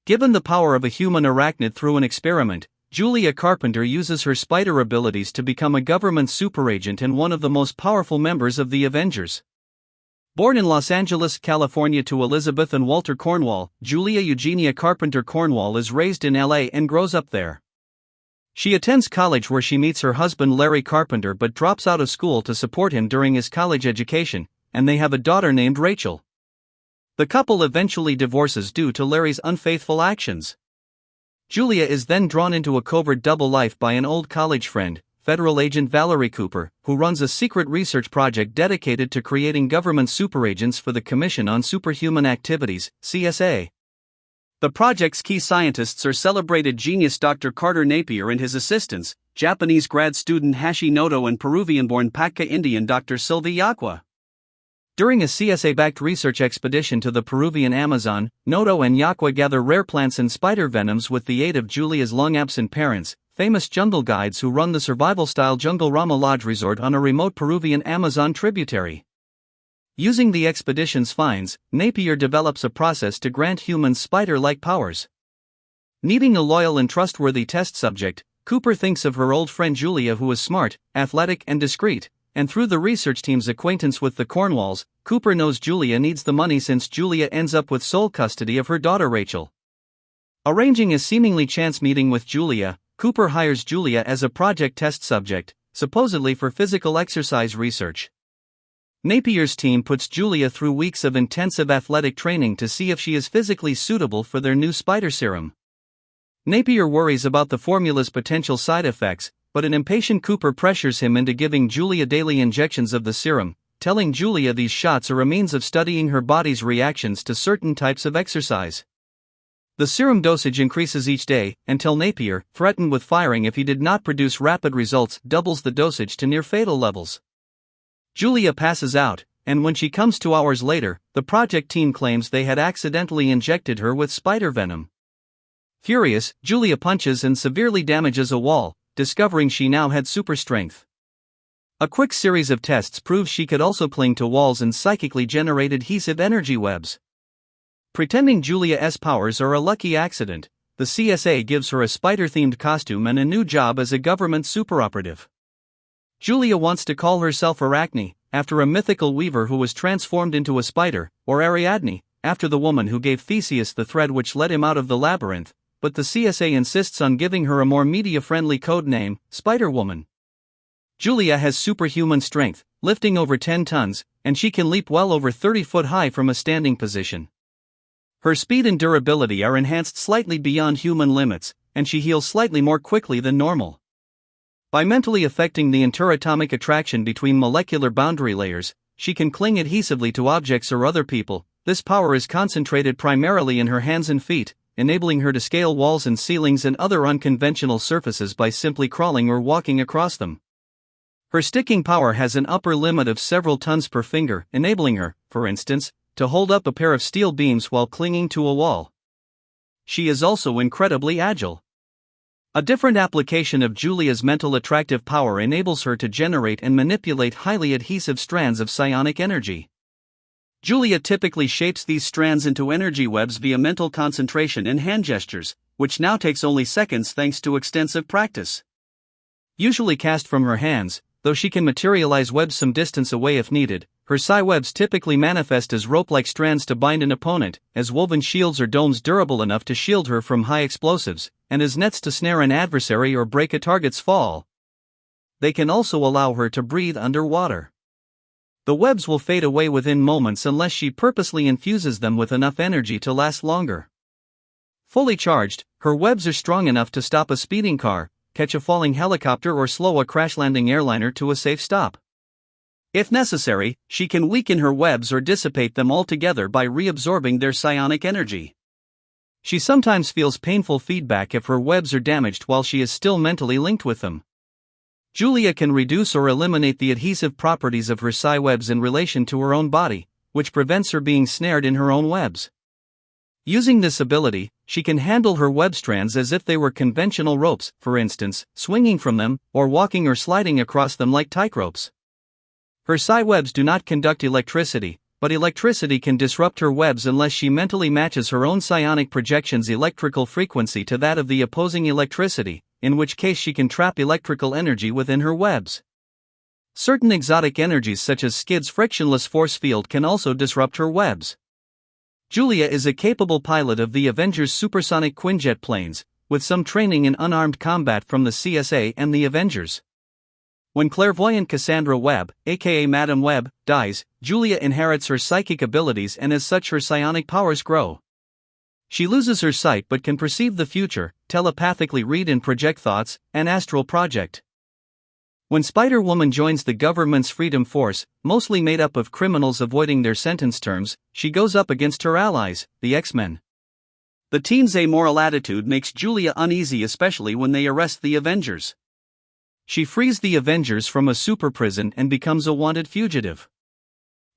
Given the power of a human arachnid through an experiment, Eugenia Carpenter uses her spider abilities to become a government superagent and one of the most powerful members of the Avengers. Born in Los Angeles, California to Elizabeth and Walter Cornwall, Eugenia Carpenter Cornwall is raised in LA and grows up there. She attends college where she meets her husband Larry Carpenter but drops out of school to support him during his college education, and they have a daughter named Rachel. The couple eventually divorces due to Larry's unfaithful actions. Julia is then drawn into a covert double life by an old college friend, federal agent Valerie Cooper, who runs a secret research project dedicated to creating government superagents for the Commission on Superhuman Activities, CSA. The project's key scientists are celebrated genius Dr. Carter Napier and his assistants, Japanese grad student Hashi Noto and Peruvian-born Patka Indian Dr. Sylvie Yaqua. During a CSA-backed research expedition to the Peruvian Amazon, Noto and Yaqua gather rare plants and spider venoms with the aid of Julia's long-absent parents, famous jungle guides who run the survival-style Jungle Rama Lodge resort on a remote Peruvian Amazon tributary. Using the expedition's finds, Napier develops a process to grant humans spider-like powers. Needing a loyal and trustworthy test subject, Cooper thinks of her old friend Julia, who is smart, athletic, and discreet, and through the research team's acquaintance with the Cornwalls, Cooper knows Julia needs the money since Julia ends up with sole custody of her daughter Rachel. Arranging a seemingly chance meeting with Julia, Cooper hires Julia as a project test subject, supposedly for physical exercise research. Napier's team puts Julia through weeks of intensive athletic training to see if she is physically suitable for their new spider serum. Napier worries about the formula's potential side effects, but an impatient Cooper pressures him into giving Julia daily injections of the serum, telling Julia these shots are a means of studying her body's reactions to certain types of exercise. The serum dosage increases each day, until Napier, threatened with firing if he did not produce rapid results, doubles the dosage to near fatal levels. Julia passes out, and when she comes 2 hours later, the project team claims they had accidentally injected her with spider venom. Furious, Julia punches and severely damages a wall, discovering she now had super strength. A quick series of tests proves she could also cling to walls and psychically generate adhesive energy webs. Pretending Julia's powers are a lucky accident, the CSA gives her a spider-themed costume and a new job as a government superoperative. Julia wants to call herself Arachne, after a mythical weaver who was transformed into a spider, or Ariadne, after the woman who gave Theseus the thread which led him out of the labyrinth, but the CSA insists on giving her a more media-friendly code name, Spider-Woman. Julia has superhuman strength, lifting over 10 tons, and she can leap well over 30 foot high from a standing position. Her speed and durability are enhanced slightly beyond human limits, and she heals slightly more quickly than normal. By mentally affecting the interatomic attraction between molecular boundary layers, she can cling adhesively to objects or other people. This power is concentrated primarily in her hands and feet, enabling her to scale walls and ceilings and other unconventional surfaces by simply crawling or walking across them. Her sticking power has an upper limit of several tons per finger, enabling her, for instance, to hold up a pair of steel beams while clinging to a wall. She is also incredibly agile. A different application of Julia's mental attractive power enables her to generate and manipulate highly adhesive strands of psionic energy. Julia typically shapes these strands into energy webs via mental concentration and hand gestures, which now takes only seconds thanks to extensive practice. Usually cast from her hands, though she can materialize webs some distance away if needed, her psi webs typically manifest as rope-like strands to bind an opponent, as woven shields or domes durable enough to shield her from high explosives, and as nets to snare an adversary or break a target's fall. They can also allow her to breathe underwater. The webs will fade away within moments unless she purposely infuses them with enough energy to last longer. Fully charged, her webs are strong enough to stop a speeding car, catch a falling helicopter or slow a crash-landing airliner to a safe stop. If necessary, she can weaken her webs or dissipate them altogether by reabsorbing their psionic energy. She sometimes feels painful feedback if her webs are damaged while she is still mentally linked with them. Julia can reduce or eliminate the adhesive properties of her psi webs in relation to her own body, which prevents her being snared in her own webs. Using this ability, she can handle her web strands as if they were conventional ropes, for instance, swinging from them, or walking or sliding across them like tightropes. Her psi webs do not conduct electricity, but electricity can disrupt her webs unless she mentally matches her own psionic projection's electrical frequency to that of the opposing electricity, in which case she can trap electrical energy within her webs. Certain exotic energies such as Skid's frictionless force field can also disrupt her webs. Julia is a capable pilot of the Avengers' supersonic Quinjet planes, with some training in unarmed combat from the CSA and the Avengers. When clairvoyant Cassandra Webb, aka Madam Webb, dies, Julia inherits her psychic abilities and as such her psionic powers grow. She loses her sight but can perceive the future, telepathically read and project thoughts, and astral project. When Spider-Woman joins the government's Freedom Force, mostly made up of criminals avoiding their sentence terms, she goes up against her allies, the X-Men. The teen's amoral attitude makes Julia uneasy, especially when they arrest the Avengers. She frees the Avengers from a super prison and becomes a wanted fugitive.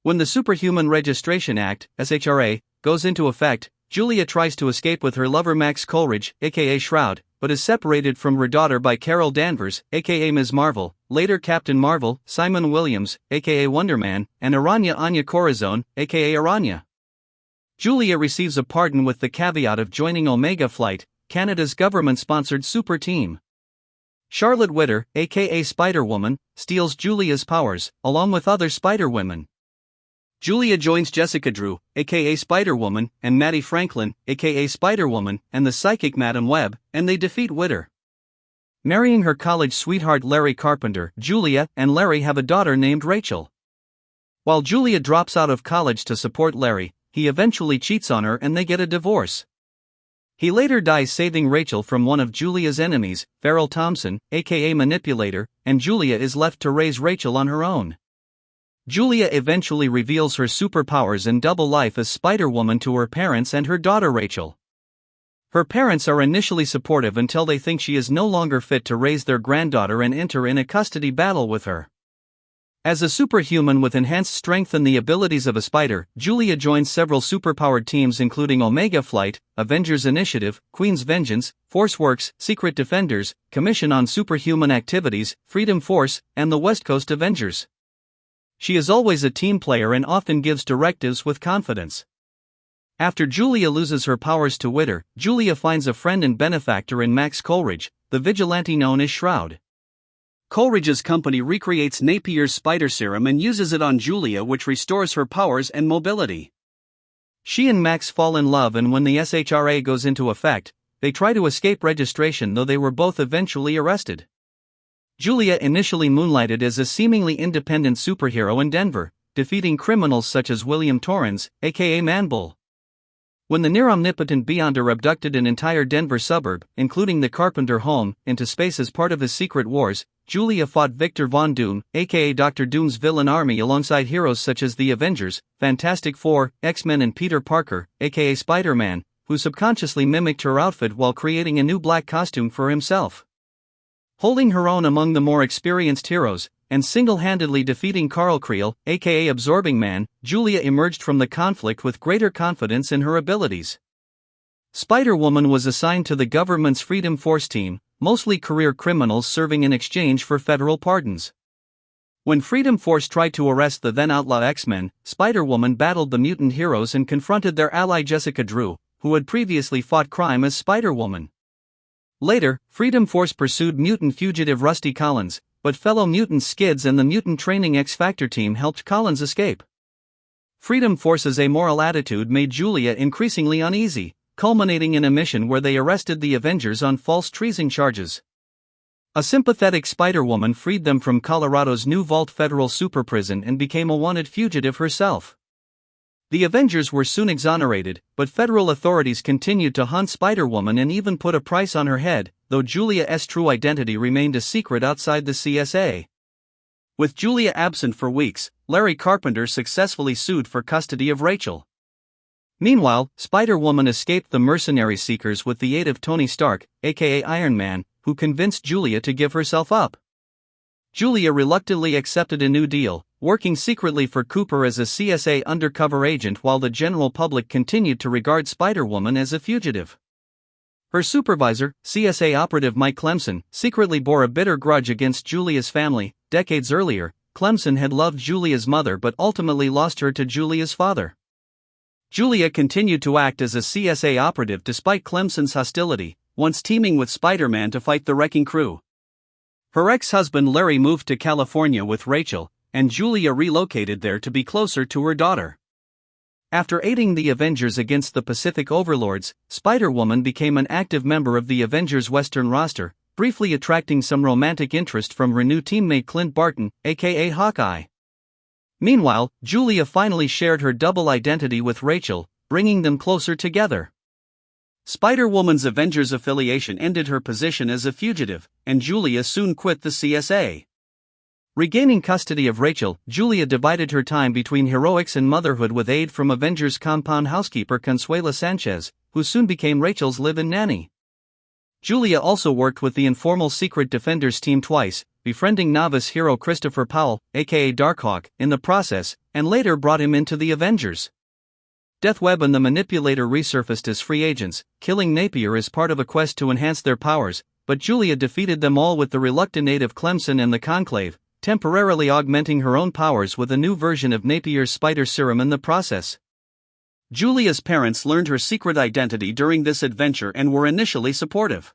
When the Superhuman Registration Act, SHRA, goes into effect, Julia tries to escape with her lover Max Coleridge, aka Shroud, but is separated from her daughter by Carol Danvers, aka Ms. Marvel, later Captain Marvel, Simon Williams, aka Wonder Man, and Arachne Anya Corazon, aka Arachne. Julia receives a pardon with the caveat of joining Omega Flight, Canada's government-sponsored super team. Charlotte Witter, aka Spider-Woman, steals Julia's powers, along with other Spider-Women. Julia joins Jessica Drew, aka Spider-Woman, and Maddie Franklin, aka Spider-Woman, and the psychic Madam Webb, and they defeat Witter. Marrying her college sweetheart Larry Carpenter, Julia and Larry have a daughter named Rachel. While Julia drops out of college to support Larry, he eventually cheats on her and they get a divorce. He later dies saving Rachel from one of Julia's enemies, Farrell Thompson, aka Manipulator, and Julia is left to raise Rachel on her own. Julia eventually reveals her superpowers and double life as Spider-Woman to her parents and her daughter Rachel. Her parents are initially supportive until they think she is no longer fit to raise their granddaughter and enter in a custody battle with her. As a superhuman with enhanced strength and the abilities of a spider, Julia joins several superpowered teams including Omega Flight, Avengers Initiative, Queen's Vengeance, ForceWorks, Secret Defenders, Commission on Superhuman Activities, Freedom Force, and the West Coast Avengers. She is always a team player and often gives directives with confidence. After Julia loses her powers to Witter, Julia finds a friend and benefactor in Max Coleridge, the vigilante known as Shroud. Coleridge's company recreates Napier's spider serum and uses it on Julia, which restores her powers and mobility. She and Max fall in love, and when the SHRA goes into effect, they try to escape registration, though they were both eventually arrested. Julia initially moonlighted as a seemingly independent superhero in Denver, defeating criminals such as William Torrens, aka Manbull. When the near-omnipotent Beyonder abducted an entire Denver suburb, including the Carpenter home, into space as part of his secret wars, Julia fought Victor Von Doom, aka Dr. Doom's villain army, alongside heroes such as the Avengers, Fantastic Four, X-Men, and Peter Parker, aka Spider-Man, who subconsciously mimicked her outfit while creating a new black costume for himself. Holding her own among the more experienced heroes, and single-handedly defeating Carl Creel, aka Absorbing Man, Julia emerged from the conflict with greater confidence in her abilities. Spider-Woman was assigned to the government's Freedom Force team, mostly career criminals serving in exchange for federal pardons. When Freedom Force tried to arrest the then-outlaw X-Men, Spider-Woman battled the mutant heroes and confronted their ally Jessica Drew, who had previously fought crime as Spider-Woman. Later, Freedom Force pursued mutant fugitive Rusty Collins, but fellow mutant Skids and the mutant training X-Factor team helped Collins escape. Freedom Force's amoral attitude made Julia increasingly uneasy, culminating in a mission where they arrested the Avengers on false treason charges. A sympathetic Spider-Woman freed them from Colorado's New Vault federal super prison and became a wanted fugitive herself. The Avengers were soon exonerated, but federal authorities continued to hunt Spider-Woman and even put a price on her head, though Julia's true identity remained a secret outside the CSA. With Julia absent for weeks, Larry Carpenter successfully sued for custody of Rachel. Meanwhile, Spider-Woman escaped the mercenary seekers with the aid of Tony Stark, aka Iron Man, who convinced Julia to give herself up. Julia reluctantly accepted a new deal, working secretly for Cooper as a CSA undercover agent while the general public continued to regard Spider-Woman as a fugitive. Her supervisor, CSA operative Mike Clemson, secretly bore a bitter grudge against Julia's family. Decades earlier, Clemson had loved Julia's mother but ultimately lost her to Julia's father. Julia continued to act as a CSA operative despite Clemson's hostility, once teaming with Spider-Man to fight the Wrecking Crew. Her ex-husband Larry moved to California with Rachel, and Julia relocated there to be closer to her daughter. After aiding the Avengers against the Pacific Overlords, Spider-Woman became an active member of the Avengers Western roster, briefly attracting some romantic interest from her new teammate Clint Barton, aka Hawkeye. Meanwhile, Julia finally shared her double identity with Rachel, bringing them closer together. Spider-Woman's Avengers affiliation ended her position as a fugitive, and Julia soon quit the CSA. Regaining custody of Rachel, Julia divided her time between heroics and motherhood with aid from Avengers compound housekeeper Consuela Sanchez, who soon became Rachel's live-in nanny. Julia also worked with the informal Secret Defenders team twice, befriending novice hero Christopher Powell, aka Darkhawk, in the process, and later brought him into the Avengers. Deathweb and the Manipulator resurfaced as free agents, killing Napier as part of a quest to enhance their powers, but Julia defeated them all with the reluctant aid of Clemson and the Conclave, temporarily augmenting her own powers with a new version of Napier's spider serum in the process. Julia's parents learned her secret identity during this adventure and were initially supportive.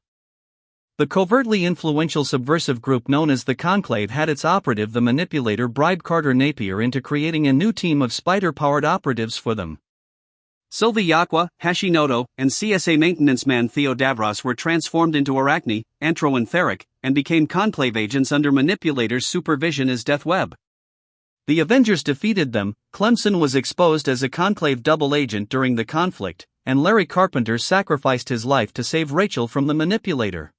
The covertly influential subversive group known as the Conclave had its operative the Manipulator bribe Carter Napier into creating a new team of spider-powered operatives for them. Sylvie Yaqua, Hashimoto, and CSA maintenance man Theo Davros were transformed into Arachne, Antro and Theric, and became Conclave agents under Manipulator's supervision as Deathweb. The Avengers defeated them, Clemson was exposed as a Conclave double agent during the conflict, and Larry Carpenter sacrificed his life to save Rachel from the Manipulator.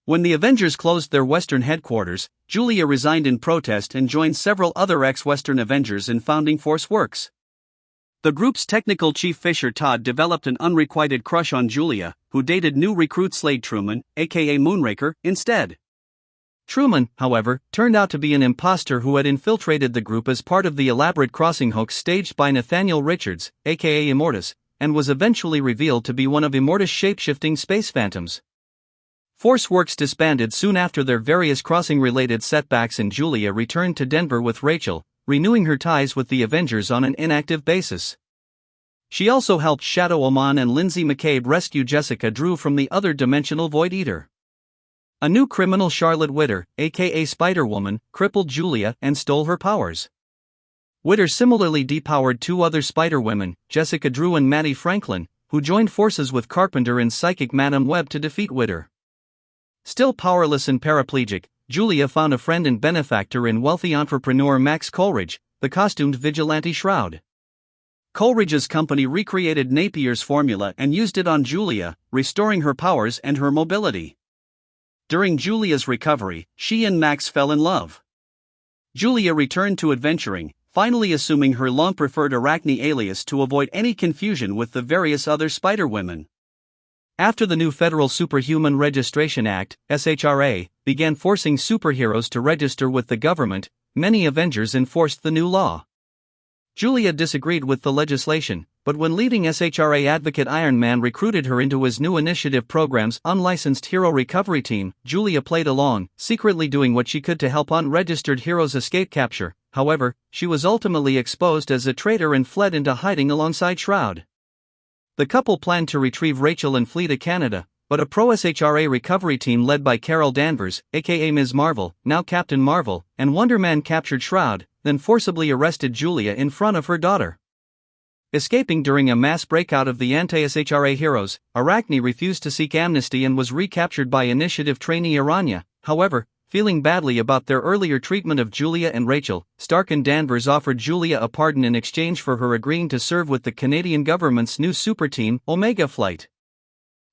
When the Avengers closed their Western headquarters, Julia resigned in protest and joined several other ex-Western Avengers in founding Force Works. The group's technical chief Fisher Todd developed an unrequited crush on Julia, who dated new recruit Slade Truman, aka Moonraker, instead. Truman, however, turned out to be an imposter who had infiltrated the group as part of the elaborate crossing hoax staged by Nathaniel Richards, aka Immortus, and was eventually revealed to be one of Immortus' shape-shifting space phantoms. Force Works disbanded soon after their various crossing-related setbacks, and Julia returned to Denver with Rachel, renewing her ties with the Avengers on an inactive basis. She also helped Shadow Oman and Lindsay McCabe rescue Jessica Drew from the other dimensional Void Eater. A new criminal, Charlotte Witter, aka Spider-Woman, crippled Julia and stole her powers. Witter similarly depowered two other Spider-Women, Jessica Drew and Maddie Franklin, who joined forces with Carpenter and psychic Madam Web to defeat Witter. Still powerless and paraplegic, Julia found a friend and benefactor in wealthy entrepreneur Max Coleridge, the costumed vigilante Shroud. Coleridge's company recreated Napier's formula and used it on Julia, restoring her powers and her mobility. During Julia's recovery, she and Max fell in love. Julia returned to adventuring, finally assuming her long-preferred Arachne alias to avoid any confusion with the various other Spider-Women. After the new Federal Superhuman Registration Act, SHRA, began forcing superheroes to register with the government, many Avengers enforced the new law. Julia disagreed with the legislation, but when leading SHRA advocate Iron Man recruited her into his new initiative program's unlicensed hero recovery team, Julia played along, secretly doing what she could to help unregistered heroes escape capture. However, she was ultimately exposed as a traitor and fled into hiding alongside Shroud. The couple planned to retrieve Rachel and flee to Canada, but a pro-SHRA recovery team led by Carol Danvers, aka Ms. Marvel, now Captain Marvel, and Wonder Man captured Shroud, then forcibly arrested Julia in front of her daughter. Escaping during a mass breakout of the anti-SHRA heroes, Arachne refused to seek amnesty and was recaptured by Initiative trainee Aranya. However, feeling badly about their earlier treatment of Julia and Rachel, Stark and Danvers offered Julia a pardon in exchange for her agreeing to serve with the Canadian government's new super team, Omega Flight.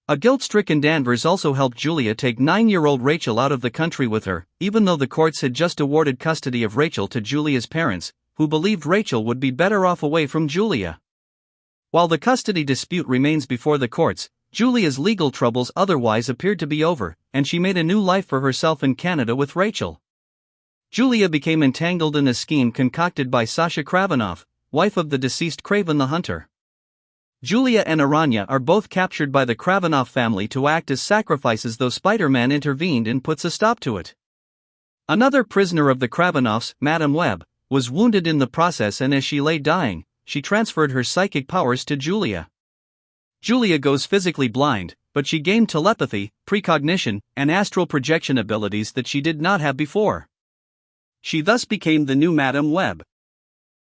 A guilt-stricken Danvers also helped Julia take 9-year-old Rachel out of the country with her, even though the courts had just awarded custody of Rachel to Julia's parents, who believed Rachel would be better off away from Julia. While the custody dispute remains before the courts, Julia's legal troubles otherwise appeared to be over, and she made a new life for herself in Canada with Rachel. Julia became entangled in a scheme concocted by Sasha Kravinoff, wife of the deceased Kraven the Hunter. Julia and Aranya are both captured by the Kravinoff family to act as sacrifices, though Spider-Man intervened and puts a stop to it. Another prisoner of the Krabanovs, Madame Web, was wounded in the process, and as she lay dying, she transferred her psychic powers to Julia. Julia goes physically blind, but she gained telepathy, precognition, and astral projection abilities that she did not have before. She thus became the new Madame Web.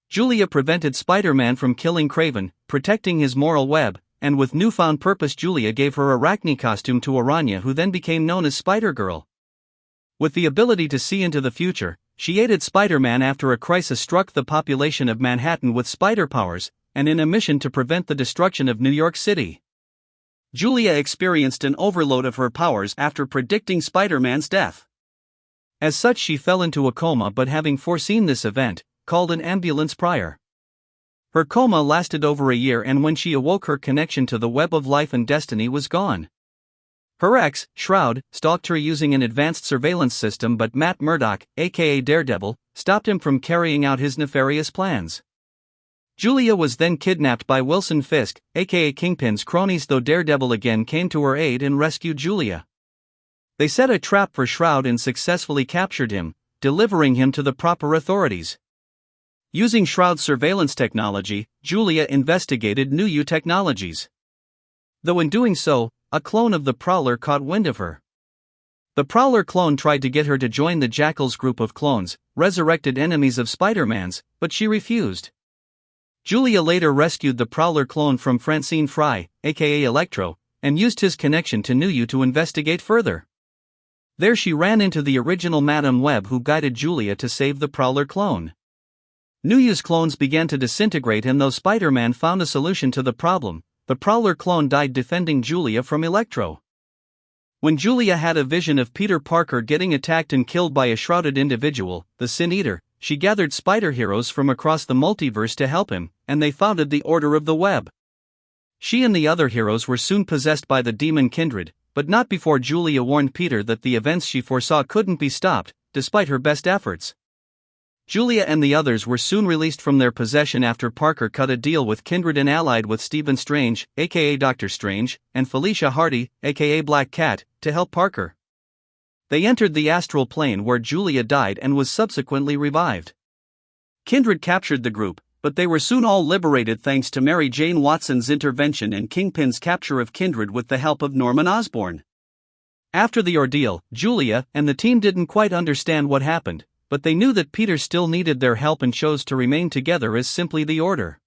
Julia prevented Spider-Man from killing Kraven, protecting his moral web, and with newfound purpose Julia gave her Arachne costume to Arachne, who then became known as Spider-Girl. With the ability to see into the future, she aided Spider-Man after a crisis struck the population of Manhattan with spider powers, and in a mission to prevent the destruction of New York City. Julia experienced an overload of her powers after predicting Spider-Man's death. As such, she fell into a coma, but having foreseen this event, called an ambulance prior. Her coma lasted over a year, and when she awoke, her connection to the web of life and destiny was gone. Her ex, Shroud, stalked her using an advanced surveillance system, but Matt Murdock, aka Daredevil, stopped him from carrying out his nefarious plans. Julia was then kidnapped by Wilson Fisk, aka Kingpin's cronies, though Daredevil again came to her aid and rescued Julia. They set a trap for Shroud and successfully captured him, delivering him to the proper authorities. Using Shroud's surveillance technology, Julia investigated new technologies. Though in doing so, a clone of the Prowler caught wind of her. The Prowler clone tried to get her to join the Jackal's group of clones, resurrected enemies of Spider-Man's, but she refused. Julia later rescued the Prowler clone from Francine Fry, aka Electro, and used his connection to New to investigate further. There she ran into the original Madame Web, who guided Julia to save the Prowler clone. New's clones began to disintegrate, and though Spider-Man found a solution to the problem, the Prowler clone died defending Julia from Electro. When Julia had a vision of Peter Parker getting attacked and killed by a shrouded individual, the Sin Eater, she gathered spider heroes from across the multiverse to help him, and they founded the Order of the Web. She and the other heroes were soon possessed by the demon Kindred, but not before Julia warned Peter that the events she foresaw couldn't be stopped, despite her best efforts. Julia and the others were soon released from their possession after Parker cut a deal with Kindred and allied with Stephen Strange, aka Doctor Strange, and Felicia Hardy, aka Black Cat, to help Parker. They entered the astral plane, where Julia died and was subsequently revived. Kindred captured the group, but they were soon all liberated thanks to Mary Jane Watson's intervention and Kingpin's capture of Kindred with the help of Norman Osborn. After the ordeal, Julia and the team didn't quite understand what happened, but they knew that Peter still needed their help and chose to remain together as simply the Order.